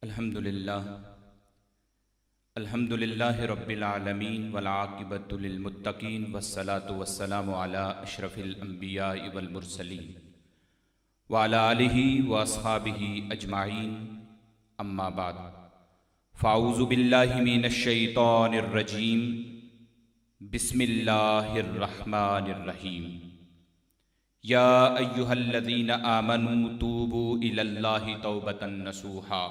अल्हम्दुलिल्लाह अल्हम्दुलिल्लाहि रब्बिल आलमीन वल आक़िबतु लिल मुत्तक़ीन वस्सलातु वस्सलामु अला अशरफिल अंबियाइ वल मुरसलीन व अला आलिहि व अस्हाबिहि अजमाईन अम्मा बाद फ़ाऊज़ु बिल्लाहि मिनश शैतानिर रजीम बिस्मिल्लाहिर रहमानिर रहीम या अय्युहल्लज़ीना आमनू तूबू इलल्लाहि तौबतन नसूहा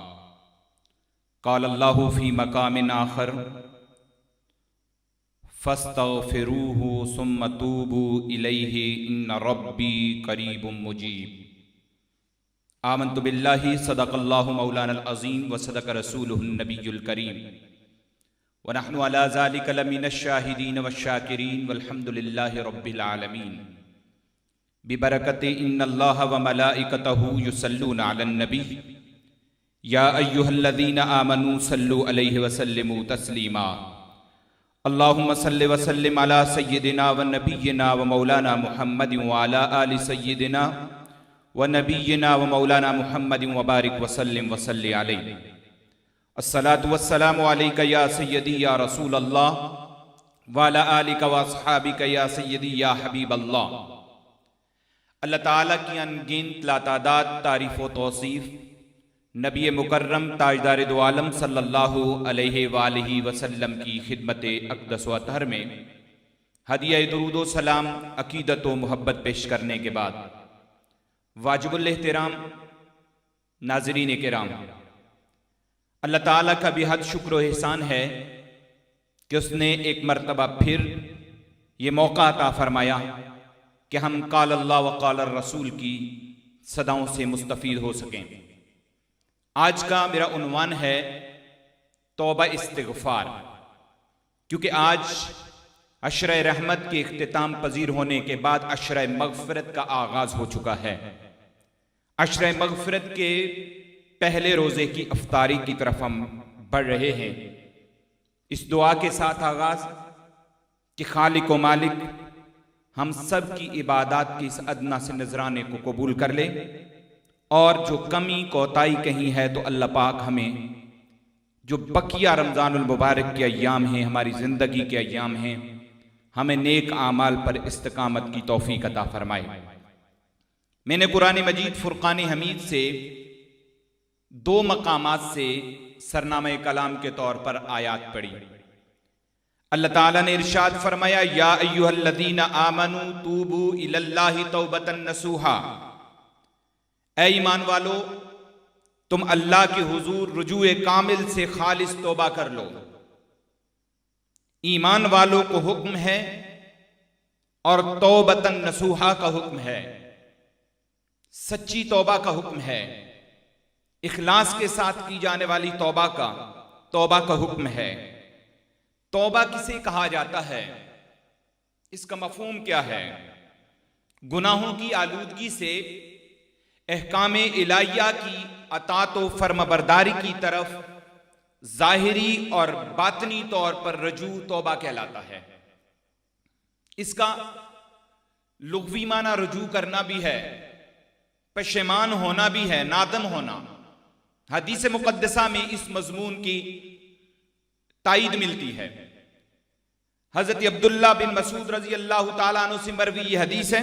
क़ाल अल्लाहु फ़ी मक़ामिन आख़र फ़स्तग़फ़िरूहु सुम्मा तूबू इलैहि इन्न रब्बी क़रीबुम मुजीब। आमन्तु बिल्लाहि सदक़ल्लाहु मौलानल अज़ीम व सदक़ रसूलुहुन नबियुल करीम व नहनु अला ज़ालिका लमिनश शाहिदीन वश्शाकिरीन वल्हम्दुलिल्लाहि रब्बिल आलमीन। बिबरकति इन्नल्लाह व मलाइकतहु युसल्लूना अलन नबी या अय्युहल्लज़ीना आमनू सल्लु अलैहि वसल्लिमू तस्लीमा। अल्लाहुम्मा सल्लि व सल्लिम अला सय्यिदिना व नबिय्यिना व मौलाना मुहम्मदिन व अला आलि सय्यिदिना व नबिय्यिना व मौलाना मुहम्मदिन व बारिक व सल्लिम व सल्लि अलैहि। अस्सलातु वस्सलामु अलैका या सय्यदी या रसूल अल्लाह व अला आलिका व अस्हाबिका या सय्यदी या हबीब अल्लाह। अल्लाह ताला की अनगिनत लातादाद तारीफ़ व तौसीफ़ नबी मुकर्रम ताजदार दो आलम सल्लल्लाहु अलैहि वालिहि वसल्लम की खिदमत अक़दस व अतहर में हदिया दुरूद व सलाम अक़ीदत व मोहब्बत पेश करने के बाद वाजिबुल एहतराम नाज़रीन किराम, अल्लाह ताला का बेहद शुक्र व एहसान है कि उसने एक मरतबा फिर ये मौका अता फरमाया कि हम क़ाल अल्लाह व क़ाल रसूल की सदाओं से मुस्तफ़ीद हो सकें। आज का मेरा उन्वान है तौबा इस्तिग़फ़ार, क्योंकि आज अशर रहमत के इख्तिताम पजीर होने के बाद अशर मग़फ़िरत का आगाज़ हो चुका है। अशर मग़फ़िरत के पहले रोज़े की अफ्तारी की तरफ हम बढ़ रहे हैं। इस दुआ के साथ आगाज़ कि खालिक व मालिक हम सब की इबादत की इस अदना से नजराने को कबूल कर ले, और जो कमी कोताही कहीं है तो अल्लाह पाक हमें जो बकिया रमज़ानुल मुबारक के अय्याम हैं, हमारी ज़िंदगी के अय्याम हैं, हमें नेक आमाल पर इस्तिकामत की तौफीक अता फरमाए। मैंने कुरान मजीद फुरक़ान हमीद से दो मकामात से सरनामे कलाम के तौर पर आयात पढ़ी। अल्लाह ताला ने इरशाद फरमाया या अय्युहल्लज़ीना आमनू तूबू इलल्लाहि तौबतन नसूहा। ऐ ईमान वालो, तुम अल्लाह के हुजूर रुजूए कामिल से खालिस तौबा कर लो। ईमान वालों को हुक्म है और तौबतन नसूहा का हुक्म है, सच्ची तौबा का हुक्म है, इखलास के साथ की जाने वाली तौबा का हुक्म है। तौबा किसे कहा जाता है, इसका मफहूम क्या है? गुनाहों की आलूदगी से अहकाम इलाहिया की अतात व फर्माबरदारी की तरफ ज़ाहिरी और बातनी तौर पर रजू तौबा कहलाता है। इसका लुग़वी माना रजू करना भी है, पशेमान होना भी है, नादम होना। हदीस मुक़द्दसा में इस मज़मून की तायीद मिलती है। हज़रत अब्दुल्लाह बिन मसूद रज़ी अल्लाह ताला अन्हु से मरवी ये हदीस है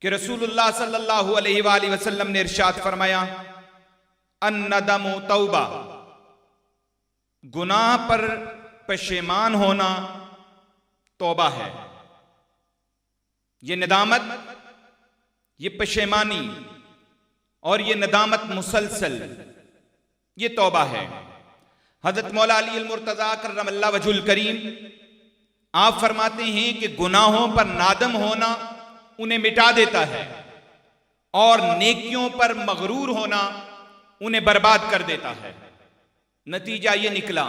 कि रसूलुल्लाह सल्लल्लाहु अलैहि वसल्लम ने इरशाद फरमाया अन्नदमु तौबा, गुनाह पर पशेमान होना तौबा है। ये नदामत, ये पशेमानी और ये नदामत मुसलसल, ये तौबा है। हज़रत मौला अली अल-मुर्तज़ा करमल्लाहु वजहुल करीम आप फरमाते हैं कि गुनाहों पर नादम होना उन्हें मिटा देता है और नेकियों पर मगरूर होना उन्हें बर्बाद कर देता है। नतीजा ये निकला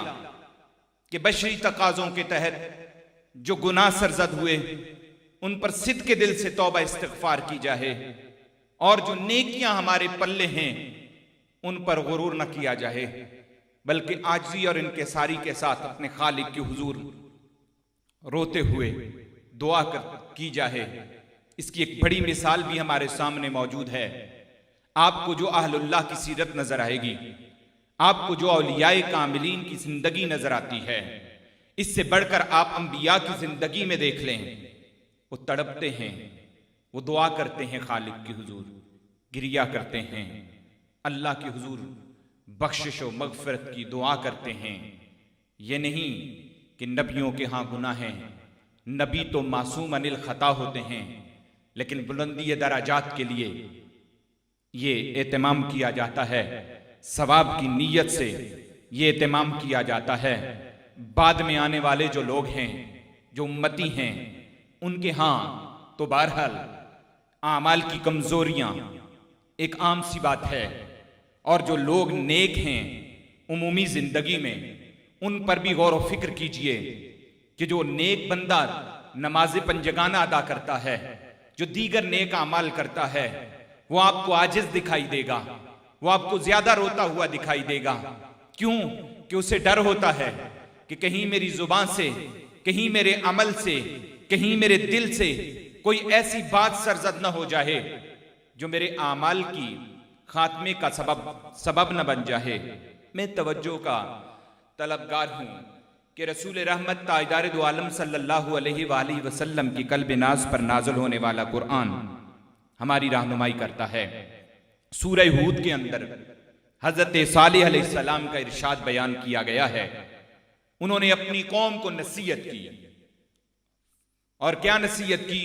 कि बशरी तकाज़ों के तहत जो गुनाह सरजद हुए उन पर सिद्क़ के दिल से तौबा इस्तिग़फ़ार की जाए, और जो नेकियां हमारे पल्ले हैं उन पर गुरूर न किया जाए, बल्कि आजिज़ी और इनकिसारी के साथ अपने खालिक के हुजूर रोते हुए दुआ की जाए। इसकी एक बड़ी मिसाल भी हमारे सामने मौजूद है। आपको जो अहलुल्लाह की सीरत नजर आएगी, आपको जो औलियाए कामिलीन की जिंदगी नजर आती है, इससे बढ़कर आप अंबिया की जिंदगी में देख लें। वो तड़पते हैं, वो दुआ करते हैं खालिक की हुजूर, गिरिया करते हैं, अल्लाह की हुजूर बख्शिश व मगफिरत की दुआ करते हैं। ये नहीं कि नबियों के यहाँ गुनाह हैं, नबी तो मासूम अनिल खता होते हैं, लेकिन बुलंदी दराजात के लिए ये एहतमाम किया जाता है, सवाब की नीयत से ये एहतमाम किया जाता है। बाद में आने वाले जो लोग हैं, जो उम्मती हैं, उनके यहाँ तो बहरहाल आमाल की कमजोरियां एक आम सी बात है, और जो लोग नेक हैं उमूमी जिंदगी में, उन पर भी गौर व फिक्र कीजिए कि जो नेक बंदा नमाज पंजगाना अदा करता है, जो दीगर नेक अमाल करता है, वो आपको आजिज दिखाई देगा, वो आपको ज्यादा रोता हुआ दिखाई देगा। क्यों? कि उसे डर होता है कि कहीं मेरी जुबान से, कहीं मेरे अमल से, कहीं मेरे दिल से कोई ऐसी बात सरजद न हो जाए जो मेरे आमाल की खात्मे का सबब न बन जाए। मैं तवज्जो का तलबगार हूं कि रसूल रहमत ताजदार दो आलम सल्लल्लाहु अलैहि वसल्लम की कल्ब नाज पर नाज़िल होने वाला कुरान हमारी रहनुमाई करता है। सूरह हूद के अंदर हजरत सालिह अलैहिस्सलाम का इरशाद बयान किया गया है। उन्होंने अपनी कौम को नसीहत की, और क्या नसीहत की?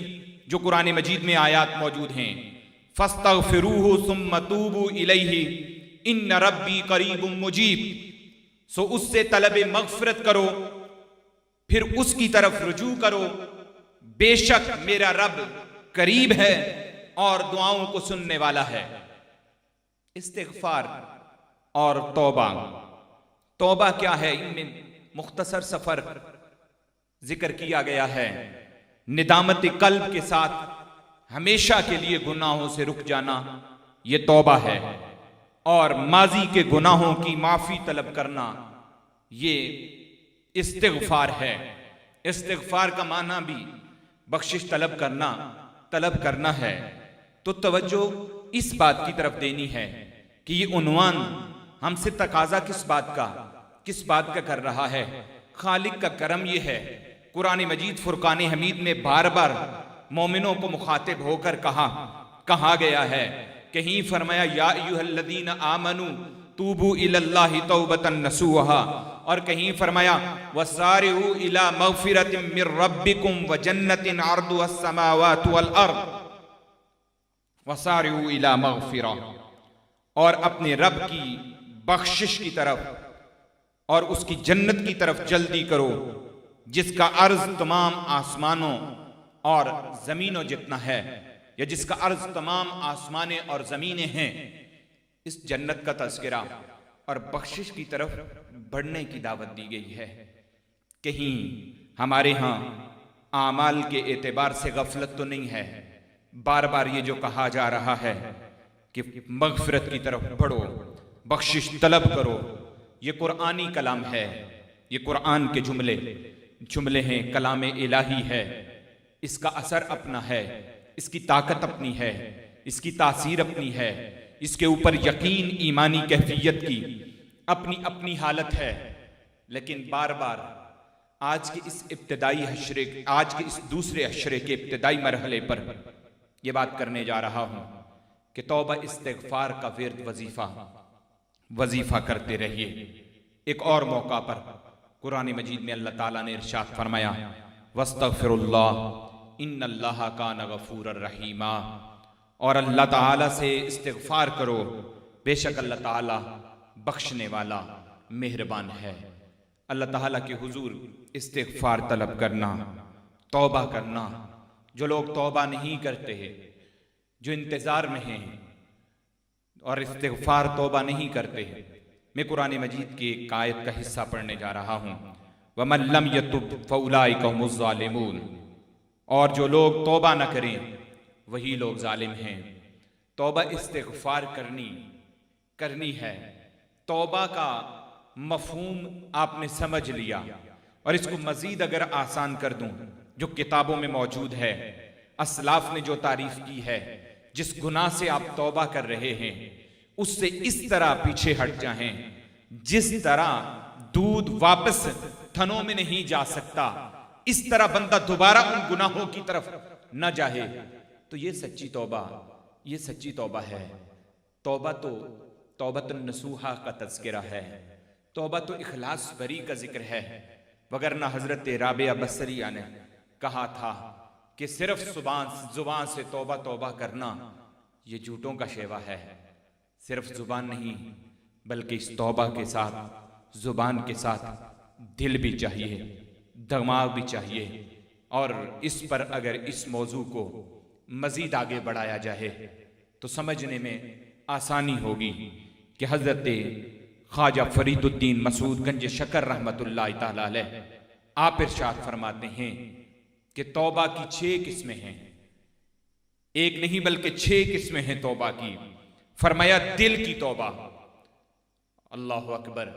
जो कुरान मजीद में आयात मौजूद हैं, फस्तगफिरूहु सुम्मा तूबू इलैहि इन्न रब्बी करीबुम मुजीब। सो उससे तलबे मगफिरत करो, फिर उसकी तरफ रुजू करो, बेशक मेरा रब करीब है और दुआओं को सुनने वाला है। इस्तिगफार और तौबा। तौबा क्या है? इनमें मुख्तसर सफर जिक्र किया गया है। निदामत कल्ब के साथ हमेशा के लिए गुनाहों से रुक जाना, यह तौबा है। और माजी के गुनाहों की माफी तलब करना, ये इस्तिगफार है। इस्तिगफार का माना भी बख्शिश तलब करना है। तो तवज्जो इस बात की तरफ देनी है कि ये उन्वान हमसे तकाजा किस बात का कर रहा है? खालिक का करम ये है। कुरान मजीद फुरकान हमीद में बार बार मोमिनों को मुखातिब होकर कहा गया है। कहीं फरमाया या अय्युहल्लज़ीना आमनू तूबू इलल्लाहि तौबतन नसूहा, और कहीं फरमाया वसारिऊ इला मगफिरतिम मिर रब्बिकुम व जन्नतिन अर्दुहस समावातु वल अर्द वसारिऊ इला मगफिरा, और अपने रब की बख्शिश की तरफ और उसकी जन्नत की तरफ जल्दी करो, जिसका अर्ज तमाम आसमानों और जमीनों जितना है, या जिसका अर्ज तमाम आसमाने और जमीनें हैं। इस जन्नत का तज़किरा और बख्शिश की तरफ बढ़ने की दावत दी गई है। कहीं हमारे यहाँ आमाल के एतबार से गफलत तो नहीं है। बार बार ये जो कहा जा रहा है कि मगफिरत की तरफ बढ़ो, बख्शिश तलब करो, ये कुरानी कलाम है, ये कुरान के जुमले हैं, कलाम इलाही है। इसका असर अपना है, इसकी ताकत अपनी है, इसकी तासीर अपनी है, इसके ऊपर यकीन ईमानी कैफियत की अपनी अपनी हालत है। लेकिन बार बार आज के इस दूसरे अशरे के इब्तिदाई मरहले पर यह बात करने जा रहा हूं कि तौबा इस्तिगफार का विर्द वजीफा करते रहिए। एक और मौका पर कुरान मजीद में अल्लाह ताला ने इरशाद फरमाया वस्तगफिरुल्लाह इन्नल्लाह कान गफूरर रहीमा, और अल्लाह ताला से इस्तिगफार करो, बेशक अल्लाह ताला बख्शने वाला मेहरबान है। अल्लाह ताला के हुजूर इस्तिगफार तलब करना, तौबा करना। जो लोग तौबा नहीं करते हैं, जो इंतजार में हैं और इस्तिगफार तौबा नहीं करते हैं, मैं कुरान मजीद की एक आयत का हिस्सा पढ़ने जा रहा हूँ। वमन लम यतुब फउलाइका हुमुज़ ज़ालिमून, और जो लोग तौबा न करें वही लोग जालिम हैं। तौबा इस्तिगफार करनी है। तौबा का मफहूम आपने समझ लिया, और इसको मजीद अगर आसान कर दूं, जो किताबों में मौजूद है, असलाफ ने जो तारीफ की है, जिस गुनाह से आप तौबा कर रहे हैं उससे इस तरह पीछे हट जाएं जिस तरह दूध वापस थनों में नहीं जा सकता, इस तरह बंदा दोबारा उन गुनाहों की तरफ न जाए। तो ये सच्ची तौबा है। तौबतुन नसूहा का तज़किरा है, तौबा तो इखलास बरी का जिक्र है। वगरना हजरत राबिया बसरिया ने कहा था कि सिर्फ जुबान से तौबा करना ये झूठों का शेवा है। सिर्फ जुबान नहीं बल्कि इस तौबा के साथ जुबान के साथ दिल भी चाहिए, दिमाग भी चाहिए। और इस पर अगर इस मौजू को मजीद आगे बढ़ाया जाए तो समझने में आसानी होगी कि हजरत ख्वाजा फरीदुद्दीन मसूद गंज शकर रहमतुल्लाह तआला अलैह आप इरशाद फरमाते हैं कि तौबा की 6 किस्में हैं। एक नहीं बल्कि 6 किस्में हैं तौबा की। फरमाया दिल की तौबा, अल्लाह अकबर,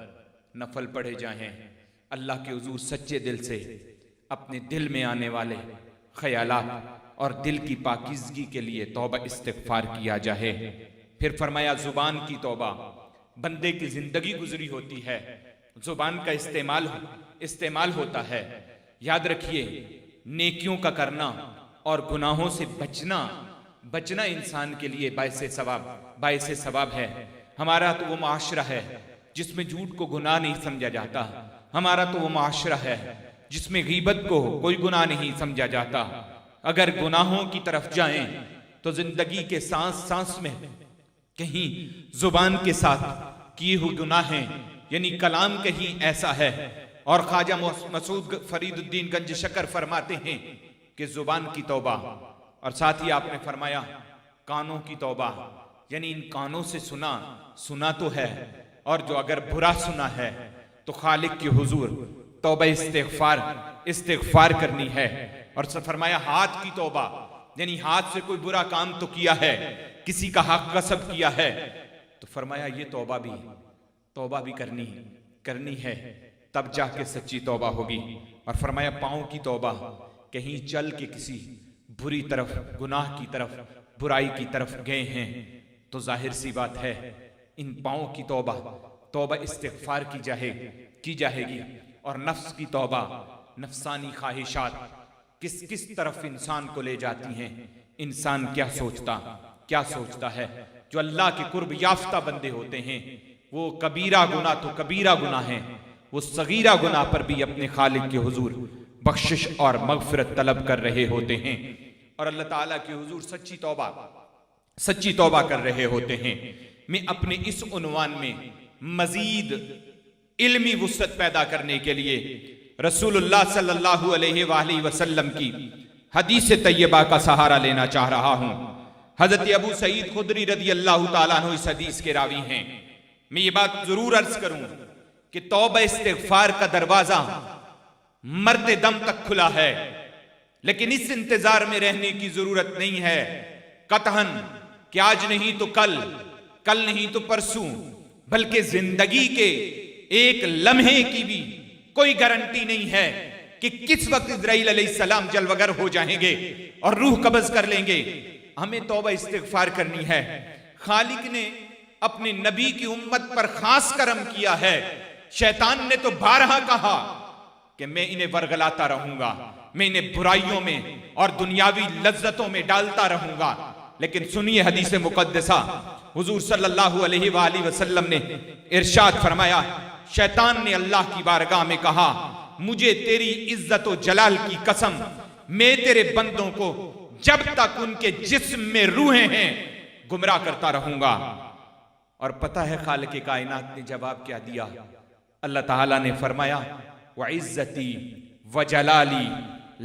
नफल पढ़े जाएं, अल्लाह के हुजूर सच्चे दिल से अपने दिल में आने वाले ख्यालात और दिल की पाकीज़गी के लिए तौबा इस्तिग़फ़ार किया जाए। फिर फरमाया जुबान की तौबा, बंदे की जिंदगी गुजरी होती है, जुबान का इस्तेमाल होता है। याद रखिए, नेकियों का करना और गुनाहों से बचना इंसान के लिए बायसे सवाब है। हमारा तो वो माशरा है जिसमें झूठ को गुनाह नहीं समझा जाता। हमारा तो वो माशरा है जिसमें गीबत को कोई गुनाह नहीं समझा जाता। अगर गुनाहों की तरफ जाएं तो जिंदगी के सांस में कहीं जुबान के साथ किए हुए गुनाहें यानी कलाम कहीं ऐसा है। और ख्वाजा मसूद फरीदुद्दीन गंज शकर फरमाते हैं कि जुबान की तौबा, और साथ ही आपने फरमाया कानों की तौबा, यानी इन कानों से सुना तो है, और जो अगर बुरा सुना है तो खालिक के हुजूर तौबा इस्तिग़फ़ार करनी है। और फरमाया हाथ की तौबा, यानी हाथ से कोई बुरा काम तो किया है, किसी का हक गसब किया है, तो फरमाया ये तौबा भी करनी है, तब जाके सच्ची तौबा होगी। और फरमाया पाँव की तौबा, कहीं चल के किसी बुरी तरफ, गुनाह की तरफ, बुराई की तरफ गए हैं तो जाहिर सी बात है इन पाँव की तौबा इस्तिग़फ़ार की जाएगी। और नफ्स की तौबा, नफसानी ख्वाहिशात किस तरफ इंसान को ले जाती हैं, इंसान क्या सोचता है। जो अल्लाह के कुर्ब याफ्ता बंदे होते हैं वो कबीरा गुनाह है, वो सगीरा गुनाह पर भी अपने खालिक के हुजूर बख्शिश और मगफिरत तलब कर रहे होते हैं। और अल्लाह ताला के हुजूर सच्ची तौबा कर रहे होते हैं। मैं अपने इस उन्वान में मजीद इल्मी वुसअत पैदा करने के लिए रसूलुल्लाह सल्लल्लाहु अलैहि वसल्लम की हदीस तैयबा का सहारा लेना चाह रहा हूं। हजरत अबू सईद खुदरी रदी अल्लाह ताला अन्हु इस हदीस के रावी हैं। मैं ये बात जरूर अर्ज करूं कि तौबा इस्तिग़फ़ार का दरवाजा मरते दम तक खुला है, लेकिन इस इंतजार में रहने की जरूरत नहीं है कतहन कि आज नहीं तो कल नहीं तो परसों, बल्कि जिंदगी के एक लम्हे की भी कोई गारंटी नहीं है कि किस वक्त इज़राइल अलैहिस्सलाम जलवगर हो जाएंगे और रूह कब्ज़ कर लेंगे। हमें तौबा इस्तिग़फ़ार करनी है। खालिक ने अपने नबी की उम्मत पर खास करम किया है। शैतान ने तो बारहा कहा कि मैं इन्हें वरगलाता रहूंगा, मैं इन्हें बुराइयों में और दुनियावी लज्जतों में डालता रहूंगा। लेकिन सुनिए हदीस मुक़द्दसा, हुजूर सल्लल्लाहु अलैहि वसल्लम ने इरशाद फरमाया, शैतान ने अल्लाह की बारगाह में कहा, मुझे तेरी इज्जत व जलाल की कसम, मैं तेरे बंदों को जब तक उनके जिस्म में रूहें हैं गुमराह करता रहूंगा। और पता है खालिक कायनात ने जवाब क्या दिया? अल्लाह ताला ने फरमाया, व इज्जती व जलाली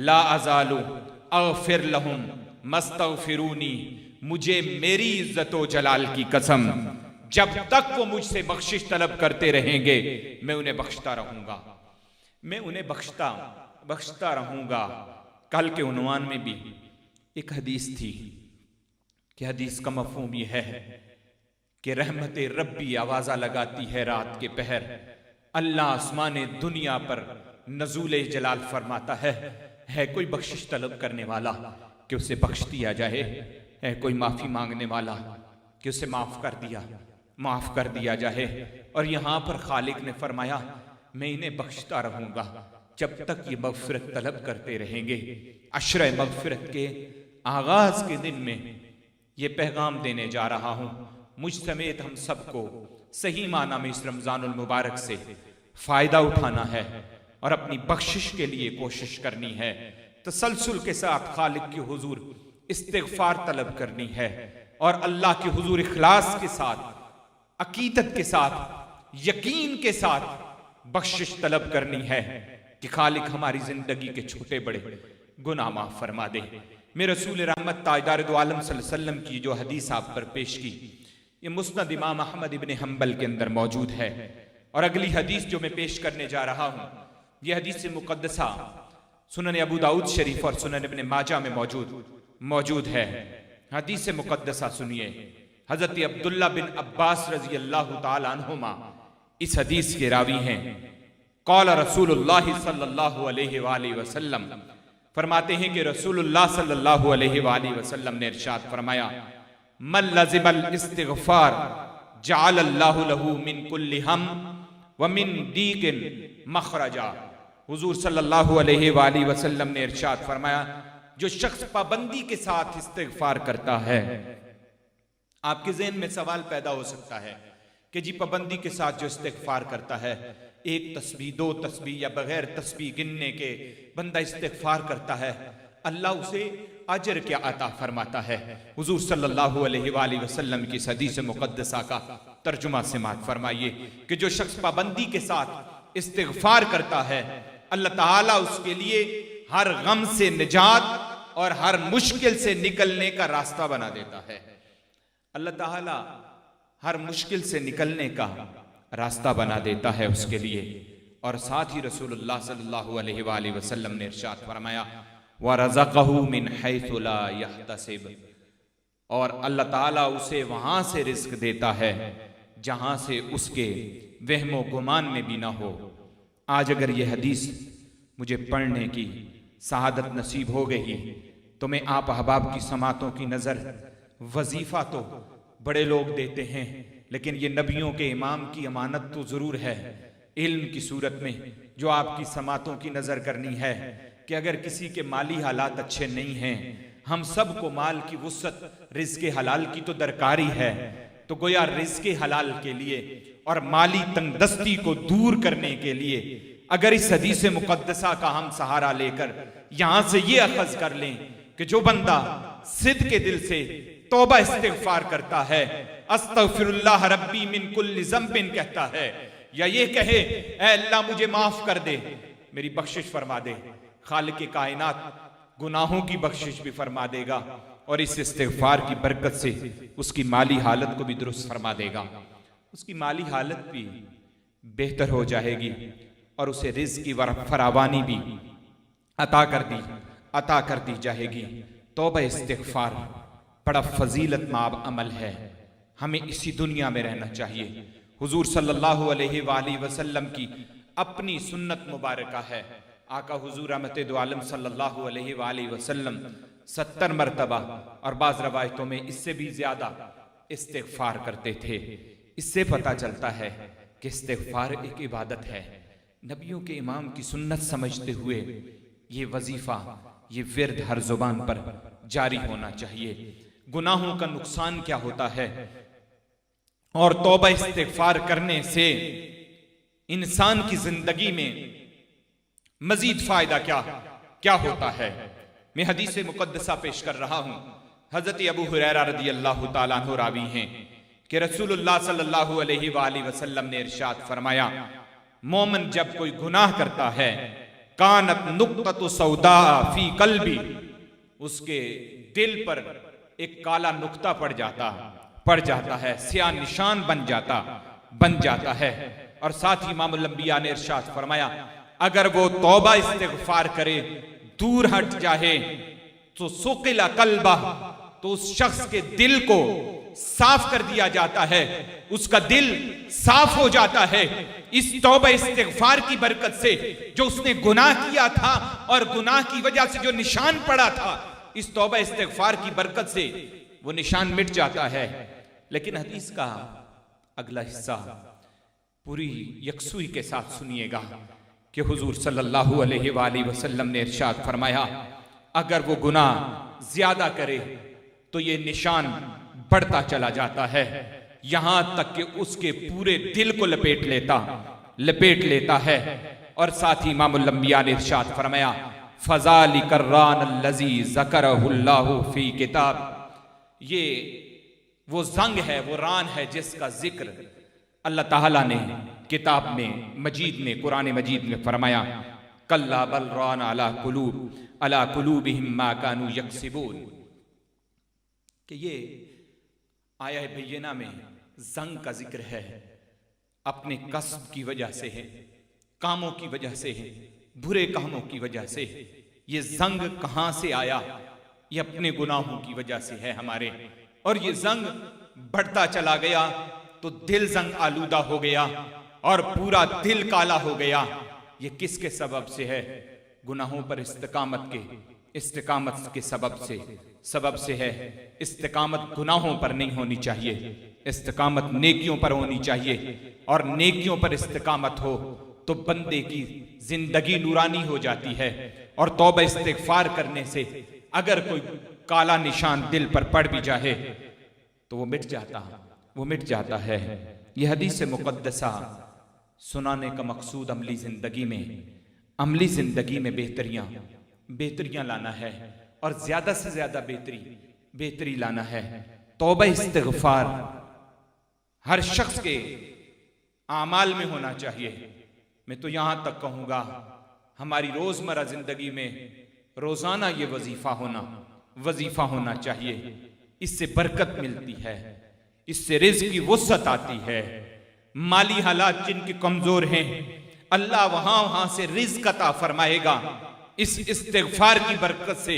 ला अज़ालु अग़फ़िर लहुम मस्तग़फ़िरूनी, मुझे मेरी इज्जत व जलाल की कसम, जब तक वो मुझसे बख्शिश तलब करते रहेंगे मैं उन्हें बख्शता रहूंगा। कल के उन्वान में भी एक हदीस थी कि हदीस का मफ़हूम यह है कि रहमत रब्बी आवाज़ा लगाती है रात के पहर, अल्लाह आसमाने दुनिया पर नज़ूल जलाल फरमाता है कोई बख्शिश तलब करने वाला कि उसे बख्श दिया जाए, है कोई माफ़ी मांगने वाला कि उसे माफ़ कर दिया माफ कर दिया जाए। और यहां पर खालिक ने फरमाया मैं इन्हें बख्शता रहूंगा जब तक ये मगफिरत तलब करते रहेंगे। अशरे मगफिरत के आगाज के दिन में ये पैगाम देने जा रहा हूं, मुझ समेत हम सबको सही माना में इस रमजानुल मुबारक से फायदा उठाना है और अपनी बख्शिश के लिए कोशिश करनी है। तसलसल के साथ खालिक के हुजूर इस्तिगफार तलब करनी है और अल्लाह के हुजूर इखलास के साथ, अकीदत के साथ, यकीन के साथ बख्शिश तलब करनी है कि खालिक हमारी जिंदगी के छोटे बड़े गुनाह माफ फरमा दे। मेरे रसूल रहमत ताजदार दो आलम सल्लल्लाहु अलैहि वसल्लम की जो हदीस आप पर पेश की, ये मुस्नद इमाम अहमद इब्न हंबल के अंदर मौजूद है। और अगली हदीस जो मैं पेश करने जा रहा हूं, यह हदीस मुकद्दसा सुनन अबू दाऊद शरीफ और सुनन इब्न माजा में मौजूद है। हदीस मुकद्दसा सुनिए। हजरत अब्दुल्ला बिन अब्बास रजी अल्लाह ताला अन्हुमा इस हदीस के रावी हैं। क़ाल रसूलुल्लाह सल्लल्लाहु अलैहि वसल्लम, फरमाते हैं कि रसूलुल्लाह सल्लल्लाहु अलैहि वसल्लम ने इरशाद फरमाया, मन लज़िमल इस्तिग़फ़ार जअलल्लाहु लहू मिन कुल्लि हम व मिन दीकिन मखरजा। हुजूर सल्लल्लाहु अलैहि वसल्लम ने इरशाद फरमाया, जो शख्स पाबंदी के साथ इस्तिग़फ़ार करता है। आपके ज़हन में सवाल पैदा हो सकता है कि जी पाबंदी के साथ जो इस्तिग़फ़ार करता है, एक तस्बीह, दो तस्बीह या बगैर तस्बीह गिनने के बंदा इस्तिग़फ़ार करता है, अल्लाह उसे अजर क्या अता फरमाता है। हुजूर सल्लल्लाहु अलैहि वसल्लम की हदीस मुक़द्दसा का तर्जुमा समाअत फरमाइए कि जो शख्स पाबंदी के साथ इस्तिग़फ़ार करता है, अल्लाह ताला उसके लिए हर गम से निजात और हर मुश्किल से निकलने का रास्ता बना देता है। अल्लाह ताला हर मुश्किल से निकलने का रास्ता बना देता है उसके लिए। और साथ ही रसूलुल्लाह सल्लल्लाहु अलैहि वसल्लम ने इरशाद फरमाया, व रज़क़हू मिन हैसु ला यहतसिब, और अल्लाह ताला उसे वहां से रिज़्क़ देता है जहां से उसके वहमो गुमान में भी ना हो। आज अगर ये हदीस मुझे पढ़ने की सआदत नसीब हो गई तो मैं आप अहबाब की समातों की नज़र, वजीफ़ा तो बड़े लोग देते हैं, लेकिन ये नबियों के इमाम की अमानत तो ज़रूर है इल्म की सूरत में, जो आपकी समातों की नज़र करनी है कि अगर किसी के माली हालात अच्छे नहीं हैं, हम सब को माल की वुसअत रिज़्क़े हलाल की तो दरकारी है, तो गोया रिज़्क़े हलाल के लिए और माली तंगदस्ती को दूर करने के लिए अगर इस हदीस मुक़द्दसा का हम सहारा लेकर यहां से ये अखज़ कर लें कि जो बंदा सिद्क़ के दिल से तौबा इस्तिग़फ़ार करता है, अस्तग़फ़िरुल्लाह रब्बी मिन कुल्लि ज़ंबिन कहता है, या ये कहे ऐ अल्लाह मुझे माफ कर दे, मेरी बख्शिश फरमा दे, खालिक़ कायनात गुनाहों की बख्शिश भी फरमा देगा और इस इस्तिग़फ़ार की बरकत से उसकी माली हालत को भी दुरुस्त फरमा देगा, उसकी माली हालत भी बेहतर हो जाएगी और उसे रिज़्क़ की फरावानी भी अता कर दी जाएगी। तौबा इस्तिग़फ़ार बड़ा फजीलत माब अमल है, हमें इसी दुनिया में रहना चाहिए। हुजूर सल्लल्लाहु अलैहि वसल्लम की अपनी सुन्नत मुबारका है। आका हुजूर रहमत दो आलम सल्लल्लाहु अलैहि वसल्लम 70 मरतबा और बाज़ रवायतों में इससे भी ज्यादा इस्तिग़फ़ार करते थे। इससे पता चलता है कि इस्तिग़फ़ार एक इबादत है। नबियों के इमाम की सुन्नत समझते हुए ये वजीफा, ये विर्द हर जुबान पर जारी होना चाहिए। गुनाहों का नुकसान क्या होता है और तौबा इस्तिग़फ़ार करने से इंसान की जिंदगी में मजीद फायदा क्या होता है। मैं हदीस मुक़द्दसा पेश कर रहा हूं। हज़रत अबू हुरैरा रज़ी अल्लाह ताला अन्हु रावी हैं कि रसूलुल्लाह सल्लल्लाहु अलैहि वसल्लम ने इरशाद फरमाया, मोमिन जब कोई गुनाह करता है, कानत नुक्ततु सौदा फी कल्बी, उसके दिल पर एक काला नुक्ता पड़ जाता है, स्याह निशान बन जाता है। और साथ ही इमामुल अंबिया ने इरशाद फरमाया, अगर वो तौबा इस्तिग़फ़ार करे, दूर हट जाए, तो सुक़िला कल्बा, तो उस शख्स के दिल को साफ कर दिया जाता है, उसका दिल साफ हो जाता है इस तौबा इस्तिग़फ़ार की बरकत से। जो उसने गुनाह किया था और गुनाह की वजह से जो निशान पड़ा था, इस तौबा इस्तिग़फ़ार की बरकत से वो निशान मिट जाता है। लेकिन हदीस का अगला हिस्सा पूरी यकसुई के साथ सुनिएगा कि हुजूर सल्लल्लाहु अलैहि वसल्लम ने इरशाद फरमाया, अगर वो गुनाह ज्यादा करे तो ये निशान बढ़ता चला जाता है, यहां तक कि उसके पूरे दिल को लपेट लेता है। और साथ ही इमामुल अंबिया ने इरशाद फरमाया, फज़ालिकर रान लज़ी ज़करहुल्लाहु फी किताब, ये वो जंग है, वो रान है जिसका जिक्र अल्लाह ताला ने किताब में मजीद में, कुरान मजीद में फरमाया, कल्ला बल रान अला कुलूबिहिम मा कानू यक्सिबून, कि ये आया बैयिना में जंग का जिक्र है, अपने कसब की वजह से है, कामों की वजह से है, बुरे कामों की वजह से। ये जंग कहां से आया? ये अपने गुनाहों की वजह से है हमारे। और ये जंग बढ़ता चला गया तो दिल जंग आलूदा हो गया और पूरा दिल काला हो गया। ये किसके सबब से है? गुनाहों पर इस्तिकामत के सबब से है। इस्तिकामत गुनाहों पर नहीं होनी चाहिए, इस्तिकामत नेकियों पर होनी चाहिए। और नेकियों पर इस्तिकामत हो तो बंदे की जिंदगी नूरानी हो जाती है। और तौबा इस्तिगफार करने से अगर कोई काला निशान दिल पर पड़ भी जाए तो वो मिट जाता है। यह हदीस मुक़द्दसा सुनाने का मकसूद अमली जिंदगी में बेहतरियां लाना है और ज्यादा से ज्यादा बेहतरी लाना है। तौबा इस्तिगफार हर शख्स के आमाल में होना चाहिए। मैं तो यहां तक कहूंगा हमारी रोजमर्रा जिंदगी में रोजाना ये वजीफा होना चाहिए। इससे बरकत मिलती है, इससे रिज़्क़ की वुसअत आती है। माली हालात जिनके कमजोर हैं, अल्लाह वहां से रिज़्क़ अता फरमाएगा इस इस्तिगफार की बरकत से,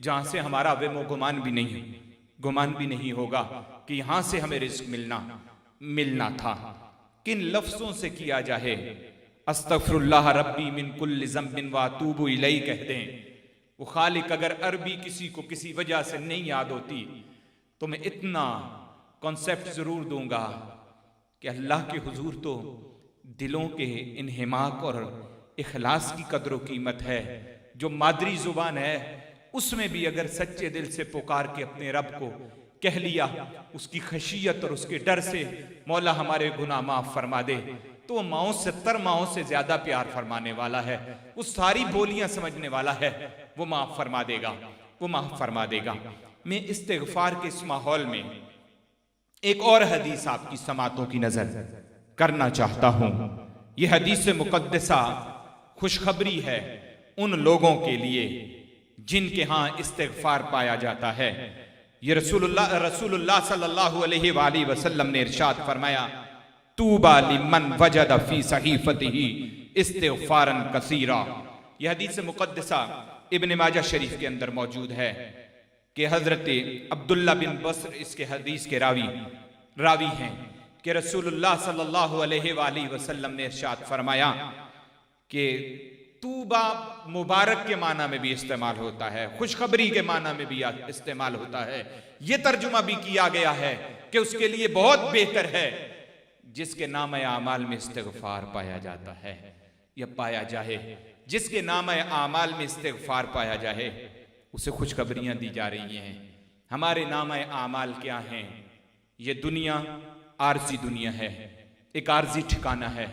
जहां से हमारा वेमो गुमान भी नहीं होगा कि यहां से हमें रिज़्क़ मिलना था। किन लफ्जों से किया जाए? अस्तगफिरुल्लाह रब्बी मिन कुल्लि ज़ंबिन व अतूबु इलैहि कह दें। वो खालिक अगर अरबी किसी को किसी वजह से नहीं याद होती तो मैं इतना कॉन्सेप्ट जरूर दूंगा कि अल्लाह के हुजूर तो दिलों के इन्हिमाक और इखलास की कदर कीमत है। जो मादरी जुबान है उसमें भी अगर सच्चे दिल से पुकार के अपने रब को कह लिया, उसकी खशियत और उसके डर से मौला हमारे गुनाह माफ फरमा दे, तो वो 70 माओं से ज्यादा प्यार फरमाने वाला है। वो सारी बोलियां समझने वाला है, वो माफ फरमा देगा। मैं इस्तिगफार के इस माहौल में एक और हदीस आपकी समातों की नजर करना चाहता हूं। यह हदीस मुक़द्दसा खुशखबरी है उन लोगों के लिए जिनके यहां इस्तिगफार पाया जाता है। ये रसूलुल्लाह सल्लल्लाहु अलैहि वसल्लम ने इरशाद फरमाया, तूबा लिमन वजद फी सहीफतिही इस्तिगफारन कसीरा। यह हदीस मुक़द्दसा इब्न माजा शरीफ के अंदर मौजूद है कि हजरत अब्दुल्ला बिन बस्र इसके हदीस के रावी हैं कि रसूलुल्लाह सल्लल्लाहु अलैहि वसल्लम ने इरशाद फरमाया कि तूबा मुबारक के माना में भी इस्तेमाल होता है, खुशखबरी के माना में भी इस्तेमाल होता है। यह तर्जुमा भी किया गया है कि उसके लिए बहुत बेहतर है जिसके नाम आमाल में इस्तिगफार पाया जाता है या पाया जाए। जिसके नाम आमाल में इस्तिगफार पाया जाए उसे खुशखबरियां दी जा रही हैं। हमारे नाम आमाल क्या हैं? ये दुनिया आरजी दुनिया है, एक आरजी ठिकाना है,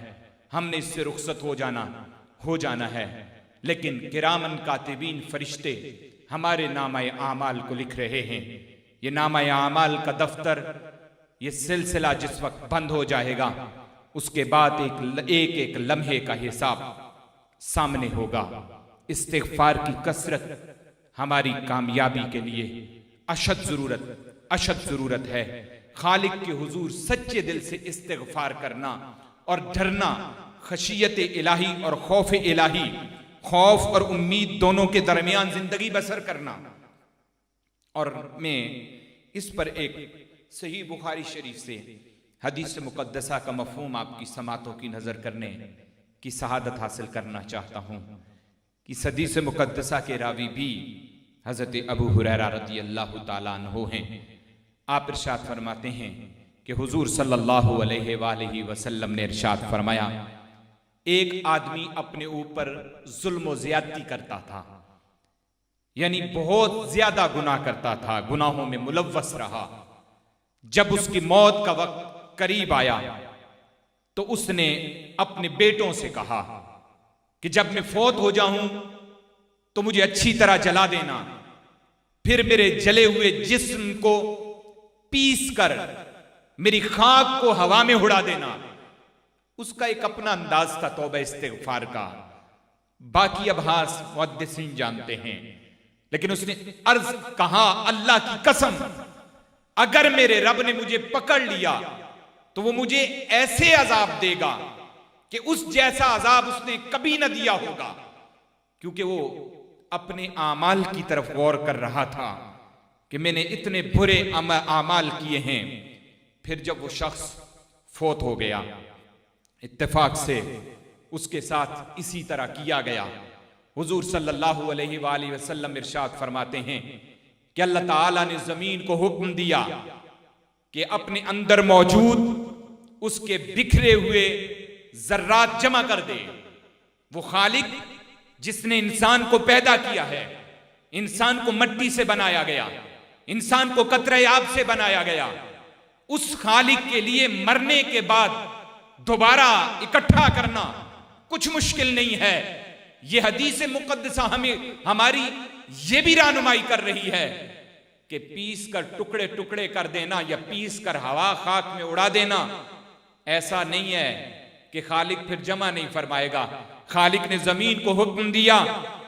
हमने इससे रुखसत हो जाना है। लेकिन किरामन कातिबीन फरिश्ते हमारे नाम आमाल को लिख रहे हैं। ये नाम आमाल का दफ्तर, ये सिलसिला जिस वक्त बंद हो जाएगा उसके बाद एक लम्हे का हिसाब सामने होगा। इस्तिगफार की कसरत हमारी कामयाबी के लिए अशद जरूरत है। खालिक के हुजूर सच्चे दिल से इस्तिगफार करना और डरना, खशियत इलाही और खौफ इलाही, खौफ और उम्मीद दोनों के दरमियान जिंदगी बसर करना। और मैं इस पर एक सही बुखारी शरीफ से हदीस मुक़द्दसा का मफ़हूम आपकी समातों की नजर करने की सहादत हासिल करना चाहता हूं कि हदीस मुक़द्दसा के रावी भी हजरत अबू हुरैरा रज़ियल्लाहु ताला अन्हु हैं। आप इरशाद फरमाते हैं कि कि हुजूर सल्लल्लाहु अलैहि वसल्लम ने इरशाद फरमाया, एक आदमी अपने ऊपर जुल्म व ज़्यादती करता था, यानी बहुत ज्यादा गुनाह करता था, गुनाहों में मुलव्वस रहा। जब उसकी मौत का वक्त करीब आया तो उसने अपने बेटों से कहा कि जब मैं फौत हो जाऊं तो मुझे अच्छी तरह जला देना, फिर मेरे जले हुए जिस्म को पीस कर मेरी खाक को हवा में उड़ा देना। उसका एक अपना अंदाज था तौबा इस्तिगफार का, बाकी अभास मुहद्दिसीन जानते हैं। लेकिन उसने अर्ज कहा, अल्लाह की कसम, अगर मेरे रब ने मुझे पकड़ लिया तो वो मुझे ऐसे अजाब देगा कि उस जैसा अजाब उसने कभी न दिया होगा। क्योंकि वो अपने आमाल की तरफ गौर कर रहा था कि मैंने इतने बुरे आमाल किए हैं। फिर जब वो शख्स फौत हो गया, इत्तेफाक से उसके साथ इसी तरह किया गया। हुजूर सल्लल्लाहु अलैहि वसल्लम इरशाद फरमाते हैं कि अल्लाह ताला ने जमीन को हुक्म दिया कि अपने अंदर मौजूद उसके बिखरे हुए जर्रात जमा कर दे। वो खालिक जिसने इंसान को पैदा किया है, इंसान को मिट्टी से बनाया गया, इंसान को कतरे आब से बनाया गया, उस खालिक के लिए मरने के बाद दोबारा इकट्ठा करना कुछ मुश्किल नहीं है। यह हदीस मुक़द्दसा हमें हमारी ये भी रहनुमाई कर रही है कि पीस कर टुकड़े टुकड़े कर देना या पीस कर हवा खाक में उड़ा देना ऐसा नहीं है कि खालिक फिर जमा नहीं फरमाएगा। खालिक ने जमीन को हुक्म दिया,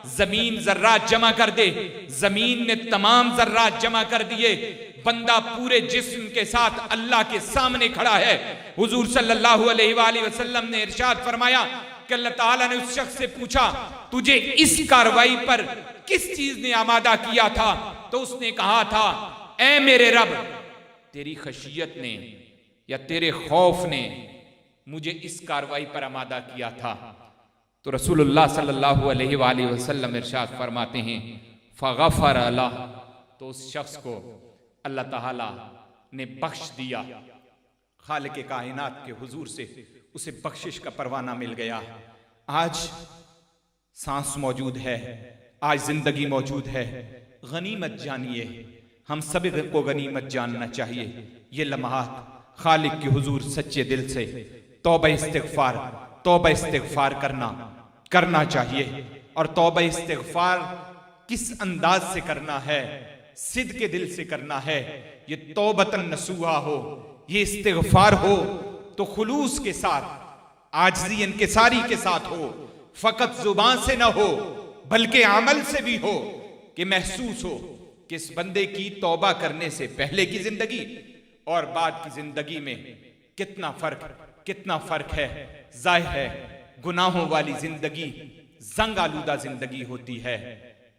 जमीन जर्रात जमा कर दे। जमीन ने तमाम जर्रात जमा कर दिए। बंदा पूरे जिस्म के साथ अल्लाह के सामने खड़ा है। हुजूर सल्लल्लाहु अलैहि वसल्लम ने इरशाद फरमाया कि अल्लाह ताला ने उस शख्स से पूछा, तुझे इस कार्रवाई पर किस चीज ने आमादा किया था? तो उसने कहा था, ऐ मेरे रब, तेरी खशियत ने या तेरे खौफ ने मुझे इस कार्रवाई पर आमादा किया था। तो रसूलुल्लाह सल्लल्लाहु अलैहि वसल्लम इरशाद फरमाते हैं, फगफर अला, तो उस शख्स को अल्लाह ताला ने बख्श दिया। खालिक कायनात के हुजूर से उसे बख्शिश का परवाना मिल गया। आज सांस मौजूद है, आज जिंदगी मौजूद है। गनीमत जानिए, हम सभी को गनीमत जानना चाहिए। ये लम्हात खालिक के हुजूर सच्चे दिल से तौबा इस्तिगफार करना चाहिए। और तौबा इस्तिगफार किस अंदाज से करना है? सिद्ध के दिल से करना है। ये तौबतन नसूहा हो, ये इस्तिगफार हो तो खुलूस के साथ, आजजी इनकिसारी के साथ हो, फकत जुबान से ना हो बल्कि अमल से भी हो, कि महसूस हो कि इस बंदे की तौबा करने से पहले की जिंदगी और बाद की जिंदगी में कितना फर्क है। जाहिर है गुनाहों वाली जिंदगी जंग आलूदा जिंदगी होती है,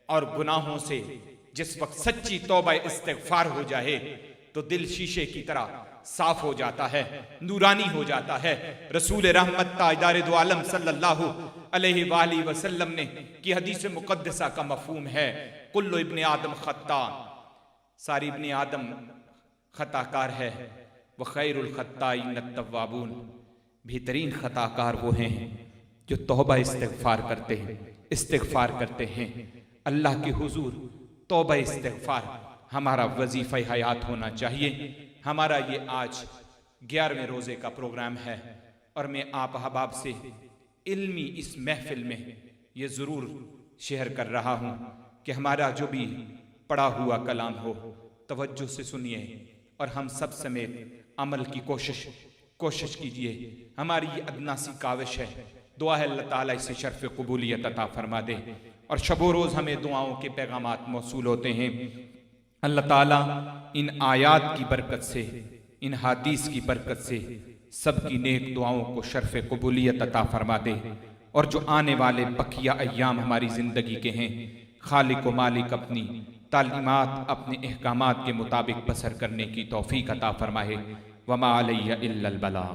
और गुनाहों से जिस वक्त सच्ची तौबा इस्तिगफार हो जाए तो दिल शीशे की तरह साफ हो जाता है, नूरानी हो जाता है। रसूल रहमत ताजदार दो आलम सल्लल्लाहु अलैहि वसल्लम ने की हदीस मुक़द्दसा का मफहूम है, कुल्लु इब्ने आदम खत्ता, सारी इब्ने आदम खताकार है। व खैरुल खत्ताइन अत्तवाबून, बेहतरीन खताकार वो हैं जो तौबा इस्तिगफार करते हैं। अल्लाह के हुजूर तौबा इस्तिगफार हमारा वजीफ़ा हयात होना चाहिए। हमारा ये आज 11वें रोज़े का प्रोग्राम है, और मैं आप अहबाब से इल्मी इस महफिल में ये ज़रूर शेयर कर रहा हूँ कि हमारा जो भी पढ़ा हुआ कलाम हो तवज्जो से सुनिए, और हम सब समेत अमल की कोशिश कीजिए। हमारी ये अदना सी काविश है, दुआ है अल्लाह ताला इसे शर्फ़ कबूलियत अता फरमा दे, और शबो रोज़ हमें दुआओं के पैगामात मौसूल होते हैं। अल्लाह ताला इन आयात की बरकत से, इन हादीस की बरकत से सबकी नेक दुआओं को शर्फ़ कबूलियत अता फरमा दे, और जो आने वाले बकिया अय्याम हमारी ज़िंदगी के हैं, खालिक व मालिक अपनी तालीमात, अपने अहकामात के मुताबिक बसर करने की तौफीक अता फरमाए। वमा अलैया इल्लल बलाग।